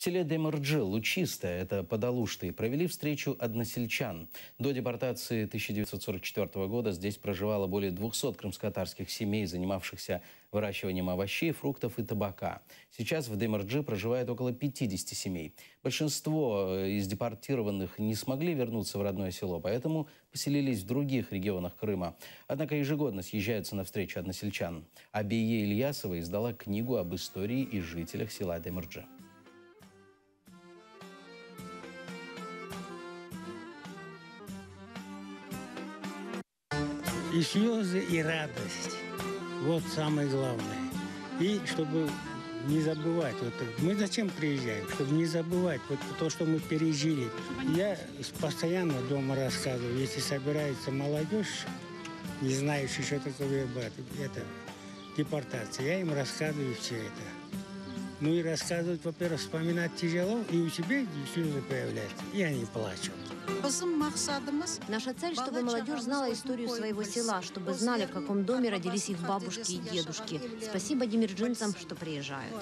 селе Демирджи, Лучистое, это под Алуштой, провели встречу односельчан. До депортации 1944 года здесь проживало более 200 крымско-татарских семей, занимавшихся выращиванием овощей, фруктов и табака. Сейчас в Демирджи проживает около 50 семей. Большинство из депортированных не смогли вернуться в родное село, поэтому поселились в других регионах Крыма. Однако ежегодно съезжаются на встречу односельчан. Абие Ильясова издала книгу об истории и жителях села Демирджи. И слезы, и радость. Вот самое главное. И чтобы не забывать. Вот мы зачем приезжаем? Чтобы не забывать вот то, что мы пережили. Я постоянно дома рассказываю, если собирается молодежь, не знающая, что такое это депортация, я им рассказываю все это. Ну и рассказывать, во-первых, вспоминать тяжело, и у себя слезы появляются, и они плачут. Наша цель, чтобы молодежь знала историю своего села, чтобы знали, в каком доме родились их бабушки и дедушки. Спасибо демирджинцам, что приезжают.